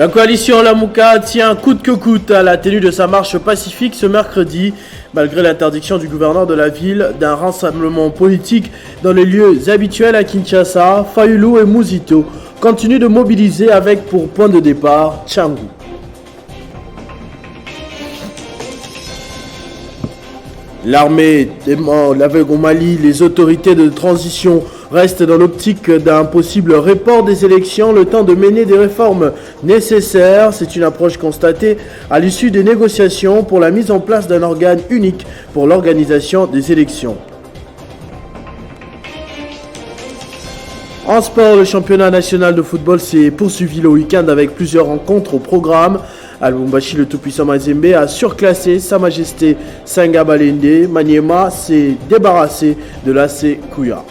La coalition Lamouka tient coûte que coûte à la tenue de sa marche pacifique ce mercredi, malgré l'interdiction du gouverneur de la ville d'un rassemblement politique dans les lieux habituels à Kinshasa. Fayulu et Muzito continuent de mobiliser avec pour point de départ Tchangou. L'armée au Mali, les autorités de transition restent dans l'optique d'un possible report des élections, le temps de mener des réformes nécessaires. C'est une approche constatée à l'issue des négociations pour la mise en place d'un organe unique pour l'organisation des élections. En sport, le championnat national de football s'est poursuivi le week-end avec plusieurs rencontres au programme. À Lubumbashi, le tout-puissant Mazembe a surclassé Sa Majesté Senga Balende. Maniema s'est débarrassé de l'AC Kouya.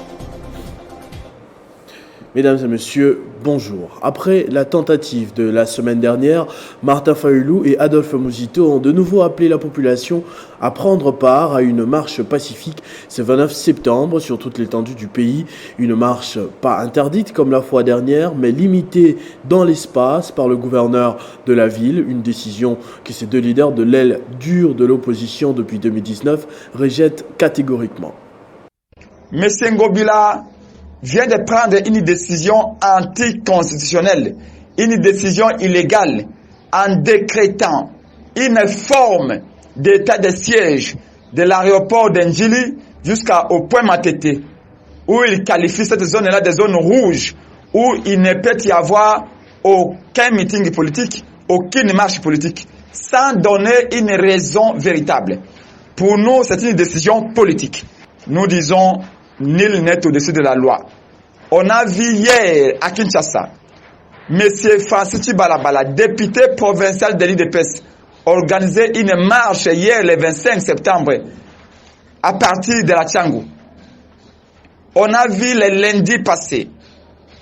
Mesdames et messieurs, bonjour. Après la tentative de la semaine dernière, Martin Fayulu et Adolphe Muzito ont de nouveau appelé la population à prendre part à une marche pacifique ce 29 septembre sur toute l'étendue du pays. Une marche pas interdite comme la fois dernière, mais limitée dans l'espace par le gouverneur de la ville. Une décision que ces deux leaders de l'aile dure de l'opposition depuis 2019 rejettent catégoriquement. Monsieur Ngobila vient de prendre une décision anticonstitutionnelle, une décision illégale, en décrétant une forme d'état de siège de l'aéroport d'Ndjili jusqu'au point Matete, où il qualifie cette zone-là de zone rouge, où il ne peut y avoir aucun meeting politique, aucune marche politique, sans donner une raison véritable. Pour nous, c'est une décision politique. Nous disons, nul n'est au-dessus de la loi. On a vu hier à Kinshasa, M. Francis Balabala, député provincial de l'IDPS, organiser une marche hier le 25 septembre à partir de la Tchangou. On a vu le lundi passé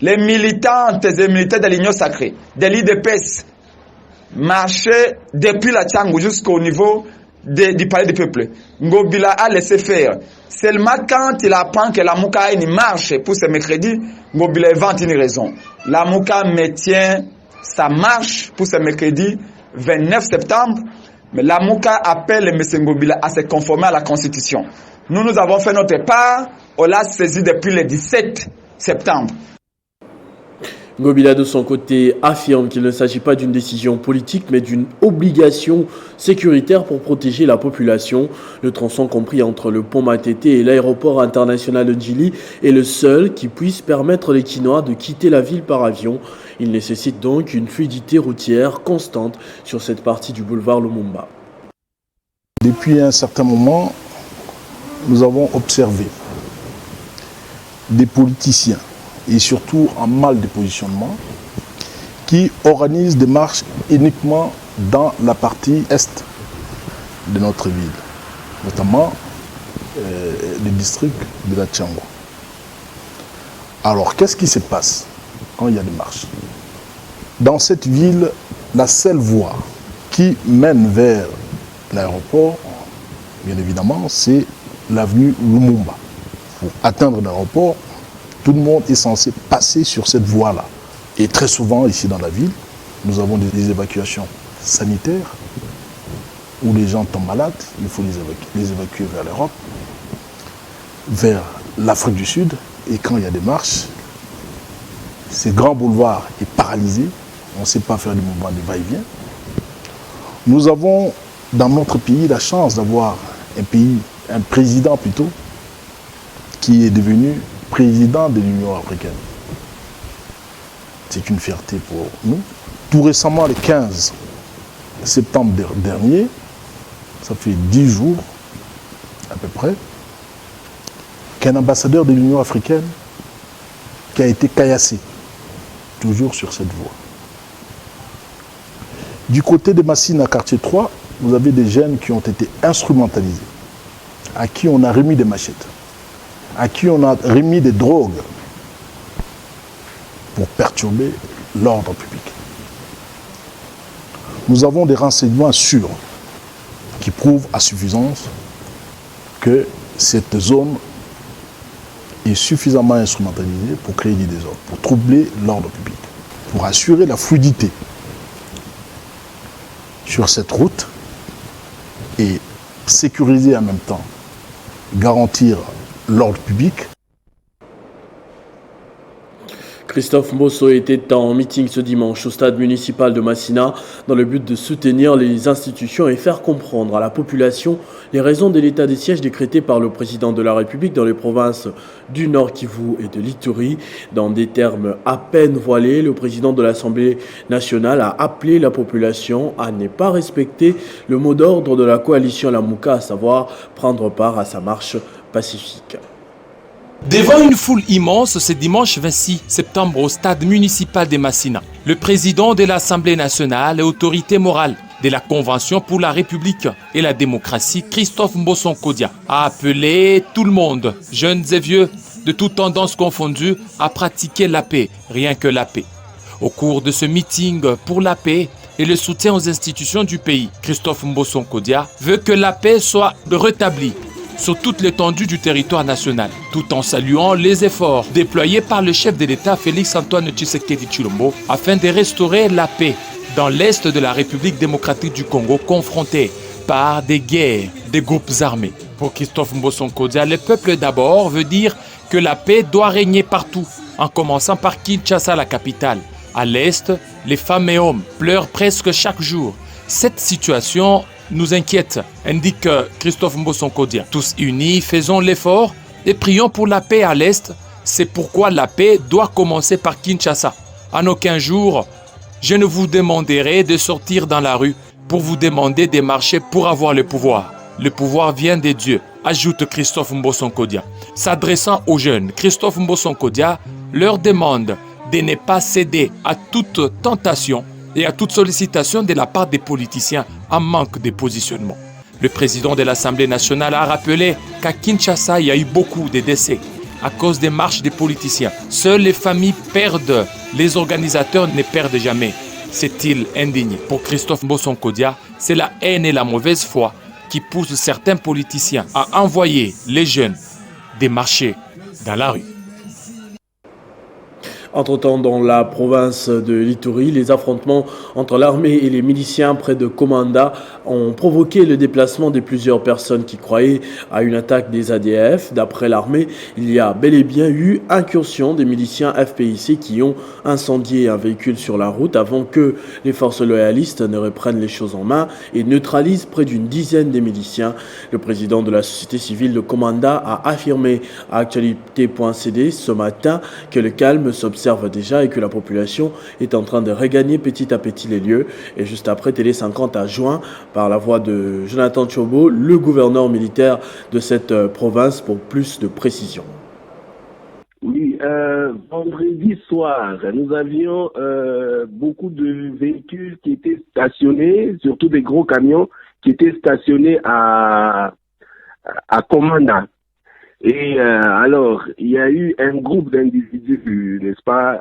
les militantes et militaires de l'Union sacrée, de l'IDPS, marcher depuis la Tchangou jusqu'au niveau du palais du peuple. Ngobila a laissé faire. Seulement quand il apprend que la Mouka a une marche pour ce mercredi, Ngobila invente une raison. La Mouka maintient sa marche pour ce mercredi 29 septembre, mais la Mouka appelle M. Ngobila à se conformer à la Constitution. Nous avons fait notre part, on l'a saisi depuis le 17 septembre. Ngobila, de son côté, affirme qu'il ne s'agit pas d'une décision politique, mais d'une obligation sécuritaire pour protéger la population. Le tronçon compris entre le pont Matete et l'aéroport international de Ndjili est le seul qui puisse permettre les Kinois de quitter la ville par avion. Il nécessite donc une fluidité routière constante sur cette partie du boulevard Lumumba. Depuis un certain moment, nous avons observé des politiciens et surtout en mal de positionnement, qui organisent des marches uniquement dans la partie est de notre ville, notamment le district de la Tchangou. Alors, qu'est-ce qui se passe quand il y a des marches? Dans cette ville, la seule voie qui mène vers l'aéroport, bien évidemment, c'est l'avenue Lumumba. Pour atteindre l'aéroport, tout le monde est censé passer sur cette voie-là. Et très souvent, ici dans la ville, nous avons des évacuations sanitaires où les gens tombent malades, il faut les évacuer vers l'Europe, vers l'Afrique du Sud. Et quand il y a des marches, ce grand boulevard est paralysé, on ne sait pas faire du mouvement de va-et-vient. Nous avons dans notre pays la chance d'avoir un président plutôt, qui est devenu président de l'Union africaine. C'est une fierté pour nous. Tout récemment, le 15 septembre dernier, ça fait 10 jours à peu près, qu'un ambassadeur de l'Union africaine qui a été caillassé, toujours sur cette voie. Du côté de Massina, quartier 3, vous avez des jeunes qui ont été instrumentalisés, à qui on a remis des machettes, à qui on a remis des drogues pour perturber l'ordre public. Nous avons des renseignements sûrs qui prouvent à suffisance que cette zone est suffisamment instrumentalisée pour créer des désordres, pour troubler l'ordre public, pour assurer la fluidité sur cette route et sécuriser en même temps, garantir l'ordre public. Christophe Mbosso était en meeting ce dimanche au stade municipal de Massina dans le but de soutenir les institutions et faire comprendre à la population les raisons de l'état des sièges décrété par le président de la République dans les provinces du Nord Kivu et de l'Ituri. Dans des termes à peine voilés, le président de l'Assemblée nationale a appelé la population à ne pas respecter le mot d'ordre de la coalition Lamuka, à savoir prendre part à sa marche pacifique. Devant une foule immense ce dimanche 26 septembre au stade municipal de Massina, le président de l'Assemblée nationale et autorité morale de la Convention pour la République et la démocratie, Christophe Mbosso Nkodia, a appelé tout le monde, jeunes et vieux, de toutes tendances confondues, à pratiquer la paix, rien que la paix. Au cours de ce meeting pour la paix et le soutien aux institutions du pays, Christophe Mbosso Nkodia veut que la paix soit rétablie sur toute l'étendue du territoire national, tout en saluant les efforts déployés par le chef de l'État Félix-Antoine Tshisekedi Tshilombo afin de restaurer la paix dans l'est de la République démocratique du Congo, confronté par des guerres des groupes armés. Pour Christophe Mbosso Nkodia, le peuple d'abord veut dire que la paix doit régner partout, en commençant par Kinshasa, la capitale. À l'est, les femmes et hommes pleurent presque chaque jour. Cette situation nous inquiète, indique Christophe Mbosso Nkodia. Tous unis, faisons l'effort et prions pour la paix à l'Est. C'est pourquoi la paix doit commencer par Kinshasa. En aucun jour, je ne vous demanderai de sortir dans la rue pour vous demander de marcher pour avoir le pouvoir. Le pouvoir vient de Dieu, ajoute Christophe Mbosso Nkodia. S'adressant aux jeunes, Christophe Mbosso Nkodia leur demande de ne pas céder à toute tentation et à toute sollicitation de la part des politiciens en manque de positionnement. Le président de l'Assemblée nationale a rappelé qu'à Kinshasa, il y a eu beaucoup de décès à cause des marches des politiciens. Seules les familles perdent, les organisateurs ne perdent jamais. C'est-il indigne? Pour Christophe Mbosso Nkodia, c'est la haine et la mauvaise foi qui poussent certains politiciens à envoyer les jeunes démarcher dans la rue. Entre-temps, dans la province de l'Ituri, les affrontements entre l'armée et les miliciens près de Komanda ont provoqué le déplacement de plusieurs personnes qui croyaient à une attaque des ADF. D'après l'armée, il y a bel et bien eu incursion des miliciens FPIC qui ont incendié un véhicule sur la route avant que les forces loyalistes ne reprennent les choses en main et neutralisent près d'une dizaine de miliciens. Le président de la société civile de Komanda a affirmé à Actualité.cd ce matin que le calme s'observe déjà et que la population est en train de regagner petit à petit les lieux. Et juste après, Télé 50 a joint par la voix de Jonathan Tshombo, le gouverneur militaire de cette province, pour plus de précision. Oui, vendredi soir, nous avions beaucoup de véhicules qui étaient stationnés, surtout des gros camions qui étaient stationnés à Komanda. Et alors, il y a eu un groupe d'individus, n'est-ce pas,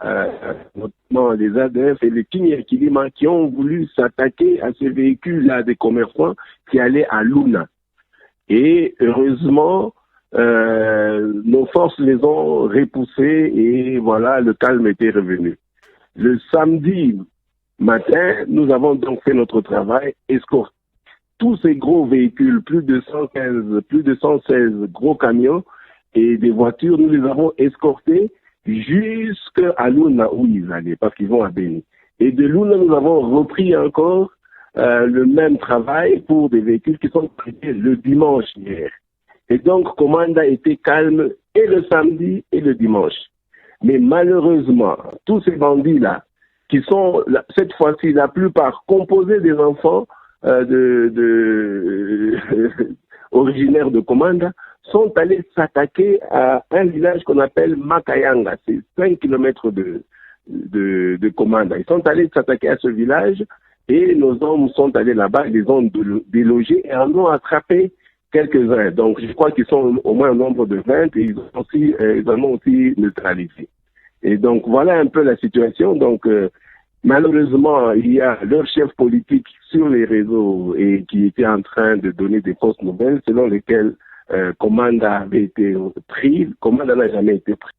notamment les ADF et les Kinyakilima, qui ont voulu s'attaquer à ces véhicules-là des commerçants qui allaient à Luna. Et heureusement, nos forces les ont repoussés et voilà, le calme était revenu. Le samedi matin, nous avons donc fait notre travail, escorté tous ces gros véhicules, plus de 116 gros camions et des voitures, nous les avons escortés jusqu'à Luna où ils allaient, parce qu'ils vont à Beni. Et de Luna, nous avons repris encore le même travail pour des véhicules qui sont traités le dimanche hier. Et donc, Komanda était calme et le samedi et le dimanche. Mais malheureusement, tous ces bandits-là, qui sont cette fois-ci la plupart composés des enfants, originaires de Komanda, sont allés s'attaquer à un village qu'on appelle Makayanga. C'est 5 kilomètres de Komanda. Ils sont allés s'attaquer à ce village et nos hommes sont allés là-bas, ils les ont délogés et en ont attrapé quelques-uns. Donc je crois qu'ils sont au moins un nombre de 20 et ils en ont aussi neutralisé. Et donc voilà un peu la situation. Donc malheureusement, il y a leur chef politique sur les réseaux et qui était en train de donner des fausses nouvelles selon lesquelles Komanda avait été pris. Komanda n'a jamais été pris.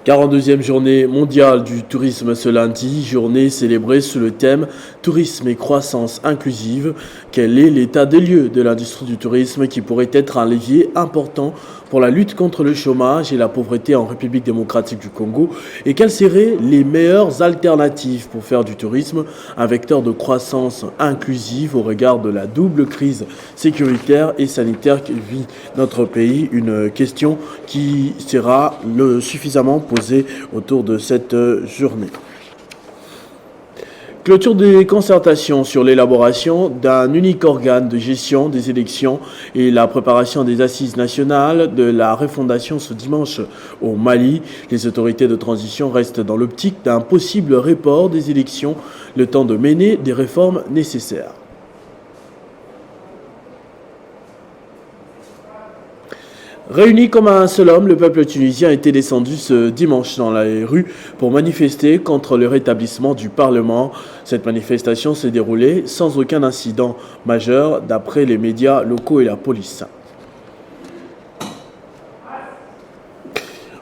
42e journée mondiale du tourisme ce lundi, journée célébrée sous le thème Tourisme et croissance inclusive. Quel est l'état des lieux de l'industrie du tourisme qui pourrait être un levier important pour la lutte contre le chômage et la pauvreté en République démocratique du Congo? Et quelles seraient les meilleures alternatives pour faire du tourisme un vecteur de croissance inclusive au regard de la double crise sécuritaire et sanitaire que vit notre pays? Une question qui sera suffisamment posée autour de cette journée. Clôture des concertations sur l'élaboration d'un unique organe de gestion des élections et la préparation des assises nationales de la refondation ce dimanche au Mali. Les autorités de transition restent dans l'optique d'un possible report des élections, le temps de mener des réformes nécessaires. Réuni comme un seul homme, le peuple tunisien était descendu ce dimanche dans les rues pour manifester contre le rétablissement du Parlement. Cette manifestation s'est déroulée sans aucun incident majeur d'après les médias locaux et la police.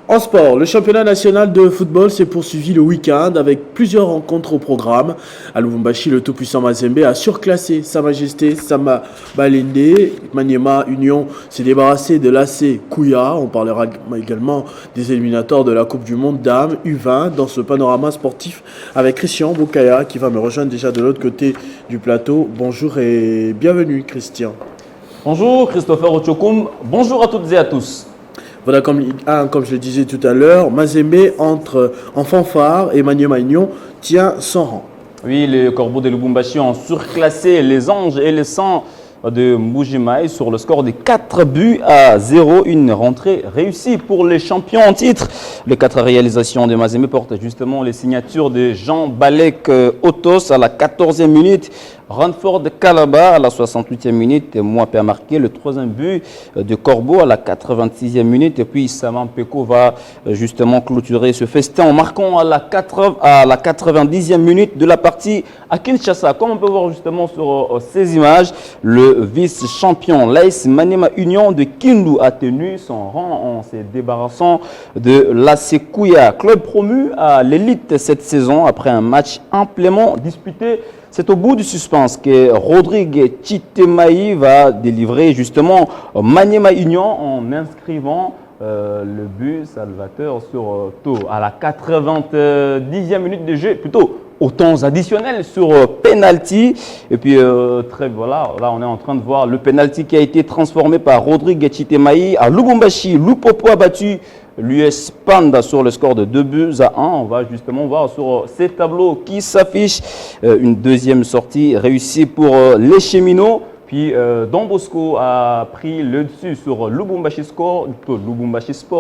En sport, le championnat national de football s'est poursuivi le week-end avec plusieurs rencontres au programme. À Lubumbashi, le tout-puissant Mazembe a surclassé Sa Majesté Sama Balende. Maniema Union s'est débarrassé de l'AC Kouya. On parlera également des éliminatoires de la Coupe du Monde Dames U20 dans ce panorama sportif avec Christian Boukaya qui va me rejoindre déjà de l'autre côté du plateau. Bonjour et bienvenue Christian. Bonjour Christopher Ochokoum, bonjour à toutes et à tous. Voilà, comme je le disais tout à l'heure, Mazembe entre en fanfare et Maniema Union tient son rang. Oui, les Corbeaux de Lubumbashi ont surclassé les Anges et les Sangs de Mbujimaï sur le score de 4-0. Une rentrée réussie pour les champions en titre. Les 4 réalisations de Mazembe portent justement les signatures de Jean Balek Otos à la 14e minute. Ranford Kalaba à la 68e minute, Mouapé a marqué le 3e but de Corbeau à la 86e minute. Et puis Saman Peko va justement clôturer ce festin en marquant à la 90e minute de la partie à Kinshasa. Comme on peut voir justement sur ces images, le vice-champion l'AS Maniema Union de Kindu a tenu son rang en se débarrassant de l'AC Kouya, club promu à l'élite cette saison après un match amplement disputé. C'est au bout du suspense que Rodrigue Chitemaï va délivrer justement Maniema Union en inscrivant le but salvateur sur Tau à la 90e minute de jeu, plutôt au temps additionnel sur penalty. Et puis voilà, là on est en train de voir le penalty qui a été transformé par Rodrigue Chitemaï à Lubumbashi. Lupopo a battu l'US Panda sur le score de 2-1. On va justement voir sur ces tableaux qui s'affichent une deuxième sortie réussie pour les cheminots. Puis Don Bosco a pris le dessus sur Lubumbashi Sport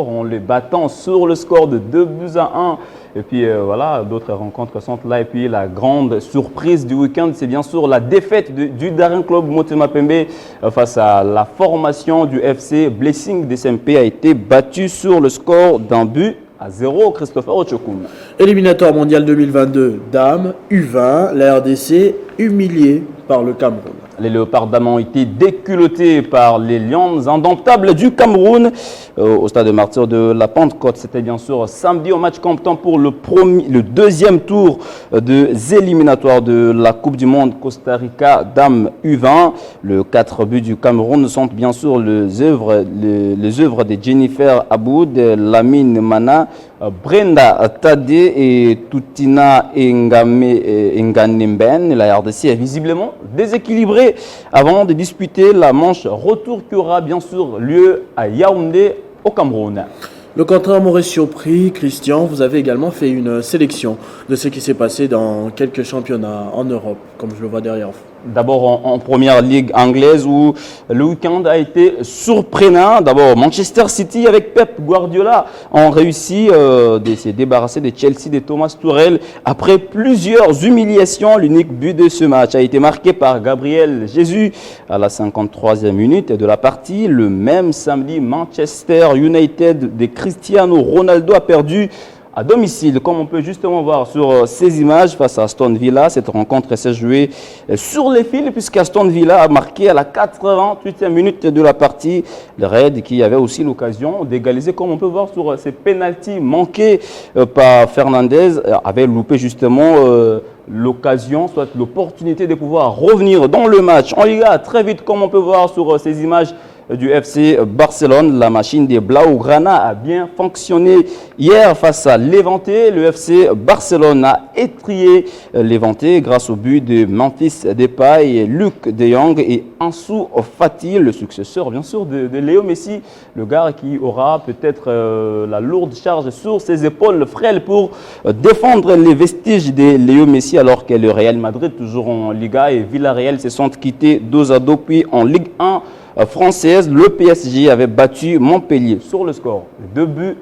en le battant sur le score de 2-1. Et puis voilà, d'autres rencontres sont là. Et puis la grande surprise du week-end, c'est bien sûr la défaite du Daring Club Motema Pembe face à la formation du FC Blessing DSMP a été battue sur le score d'1-0. Christopher Ochokoum. Éliminatoire mondial 2022, Dames, U20, la RDC humiliée par le Cameroun. Les Léopards dames ont été déculottés par les Lions indomptables du Cameroun au stade de Martyrs de la Pentecôte. C'était bien sûr samedi au match comptant pour le deuxième tour des éliminatoires de la Coupe du Monde Costa Rica Dames U20. Les 4 buts du Cameroun sont bien sûr les œuvres de Jennifer Aboud, Lamine Mana, Brenda Tade et Toutina Nganemben. La RDC est visiblement déséquilibrée avant de disputer la manche retour qui aura bien sûr lieu à Yaoundé au Cameroun. Le contraire m'aurait surpris, Christian, vous avez également fait une sélection de ce qui s'est passé dans quelques championnats en Europe, comme je le vois derrière vous. D'abord en première ligue anglaise où le week-end a été surprenant. D'abord Manchester City avec Pep Guardiola ont réussi de se débarrasser de Chelsea de Thomas Tuchel après plusieurs humiliations. L'unique but de ce match a été marqué par Gabriel Jesus à la 53e minute de la partie. Le même samedi, Manchester United de Cristiano Ronaldo a perdu à domicile, comme on peut justement voir sur ces images face à Aston Villa. Cette rencontre s'est jouée sur les fils puisqu'Aston Villa a marqué à la 88e minute de la partie. Le Red qui avait aussi l'occasion d'égaliser, comme on peut voir sur ces pénaltys manqués par Fernandez, avait loupé justement l'occasion, soit l'opportunité de pouvoir revenir dans le match. En Liga, très vite, comme on peut voir sur ces images du FC Barcelone, la machine des Blaugrana a bien fonctionné hier face à Levante. Le FC Barcelone a étrié Levante grâce au but de Memphis Depay, Luc de Jong et Ansu Fati, le successeur bien sûr de Léo Messi, le gars qui aura peut-être la lourde charge sur ses épaules frêles pour défendre les vestiges de Léo Messi, alors que le Real Madrid, toujours en Liga, et Villarreal se sont quittés 2-2, puis en Ligue 1 française, le PSG avait battu Montpellier sur le score de 2-0.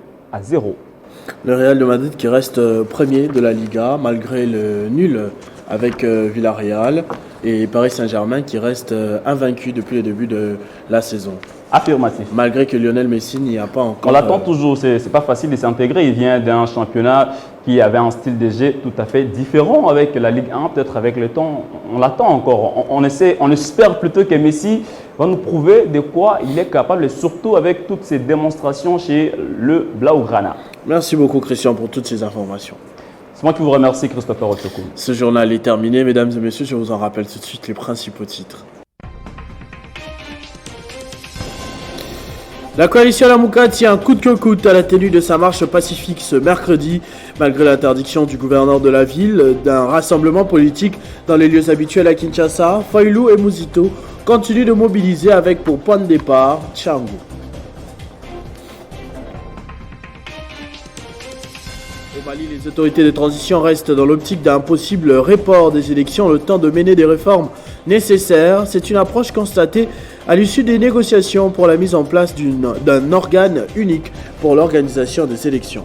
Le Real de Madrid qui reste premier de la Liga malgré le nul avec Villarreal, et Paris Saint-Germain qui reste invaincu depuis le début de la saison. Affirmatif. Malgré que Lionel Messi n'y a pas encore... On l'attend toujours, c'est pas facile de s'intégrer. Il vient d'un championnat qui avait un style de jeu tout à fait différent avec la Ligue 1. Peut-être avec le temps, on l'attend encore. On espère plutôt que Messi va nous prouver de quoi il est capable, et surtout avec toutes ces démonstrations chez le Blaugrana. Merci beaucoup Christian pour toutes ces informations. C'est moi qui vous remercie, Christopher Ochokou. Ce journal est terminé, mesdames et messieurs, je vous en rappelle tout de suite les principaux titres. La coalition Lamouka tient un coûte que coûte à la tenue de sa marche pacifique ce mercredi, malgré l'interdiction du gouverneur de la ville d'un rassemblement politique dans les lieux habituels à Kinshasa. Fayulu et Muzito continuent de mobiliser avec pour point de départ Tchango. Au Mali, les autorités de transition restent dans l'optique d'un possible report des élections, le temps de mener des réformes nécessaires. C'est une approche constatée à l'issue des négociations pour la mise en place d'un organe unique pour l'organisation des élections.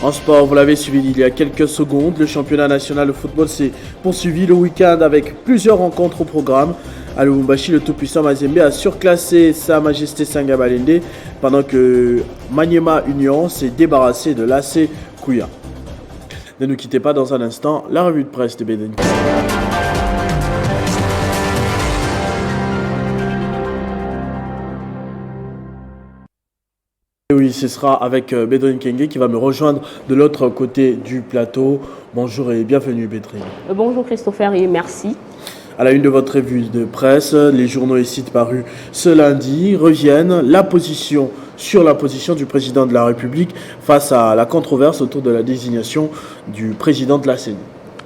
En sport, vous l'avez suivi il y a quelques secondes, le championnat national de football s'est poursuivi le week-end avec plusieurs rencontres au programme. À Lubumbashi, le tout-puissant Mazembe a surclassé Sa Majesté Sangabalende pendant que Maniema Union s'est débarrassé de l'AC Kouya. Ne nous quittez pas, dans un instant, la revue de presse de Beden. Oui, ce sera avec Bédrine Kenge qui va me rejoindre de l'autre côté du plateau. Bonjour et bienvenue Bédrine. Bonjour Christopher et merci. À la une de votre revue de presse, les journaux et sites parus ce lundi reviennent sur la position du président de la République face à la controverse autour de la désignation du président de la CENI.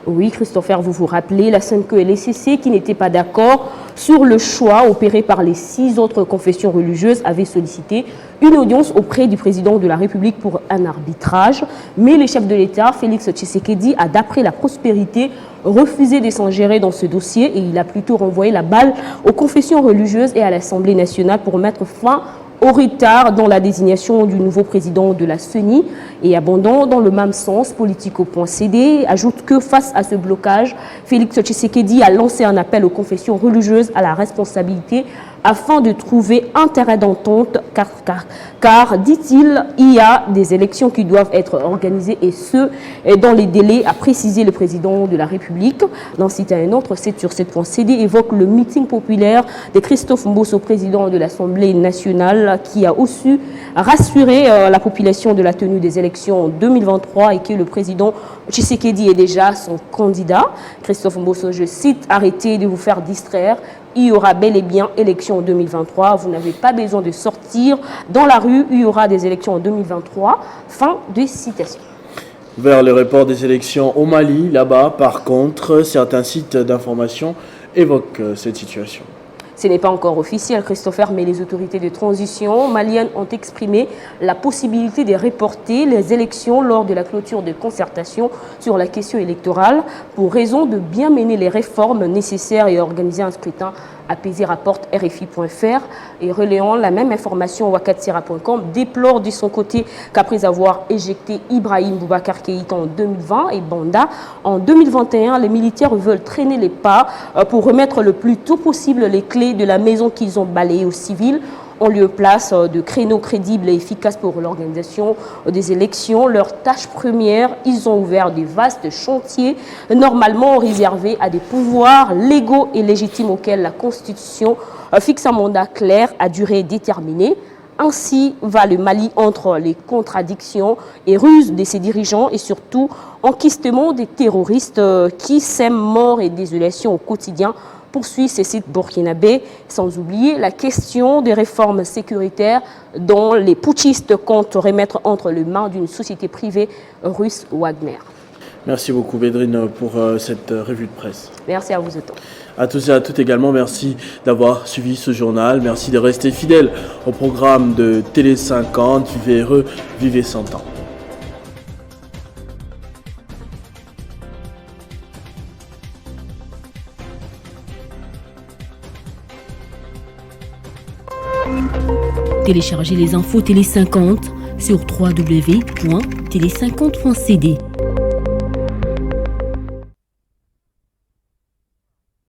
Oui, Christopher, vous vous rappelez, la SENCO et l'ECC qui n'étaient pas d'accord sur le choix opéré par les 6 autres confessions religieuses avaient sollicité une audience auprès du président de la République pour un arbitrage. Mais le chef de l'État, Félix Tshisekedi, a d'après la prospérité refusé de s'ingérer dans ce dossier et il a plutôt renvoyé la balle aux confessions religieuses et à l'Assemblée nationale pour mettre fin au retard dans la désignation du nouveau président de la CENI. Et abondant dans le même sens, Politico.cd ajoute que face à ce blocage, Félix Tshisekedi a lancé un appel aux confessions religieuses à la responsabilité afin de trouver un terrain d'entente car, dit-il, il y a des élections qui doivent être organisées et ce, dans les délais, a précisé le président de la République. D'un site à un autre, 7sur7.cd évoque le meeting populaire de Christophe Mbosso, président de l'Assemblée nationale, qui a aussi rassuré la population de la tenue des élections en 2023 et que le président Tshisekedi est déjà son candidat. Christophe Mbosso, je cite, « Arrêtez de vous faire distraire. Il y aura bel et bien élections en 2023. Vous n'avez pas besoin de sortir dans la rue. Il y aura des élections en 2023. » Fin de citation. Vers le report des élections au Mali, là-bas, par contre, certains sites d'information évoquent cette situation. Ce n'est pas encore officiel, Christopher, mais les autorités de transition maliennes ont exprimé la possibilité de reporter les élections lors de la clôture de concertation sur la question électorale pour raison de bien mener les réformes nécessaires et organiser un scrutin apaisé, rapporte RFI.fr. Et relayant la même information, wakatsira.com déplore de son côté qu'après avoir éjecté Ibrahim Boubacar Keïta en 2020 et Banda en 2021, les militaires veulent traîner les pas pour remettre le plus tôt possible les clés de la maison qu'ils ont balayée aux civils. en lieu et place de créneaux crédibles et efficaces pour l'organisation des élections. Leur tâche première, ils ont ouvert de vastes chantiers normalement réservés à des pouvoirs légaux et légitimes auxquels la Constitution fixe un mandat clair à durée déterminée. Ainsi va le Mali entre les contradictions et ruses de ses dirigeants et surtout enquistement des terroristes qui sèment mort et désolation au quotidien, poursuit ces sites burkinabés, sans oublier la question des réformes sécuritaires dont les putschistes comptent remettre entre les mains d'une société privée russe Wagner. Merci beaucoup Bédrine pour cette revue de presse. Merci à vous autant. À tous et à toutes également, merci d'avoir suivi ce journal. Merci de rester fidèles au programme de Télé 50. Vivez heureux, vivez 100 ans. Téléchargez les infos Télé 50 sur www.télé50.cd.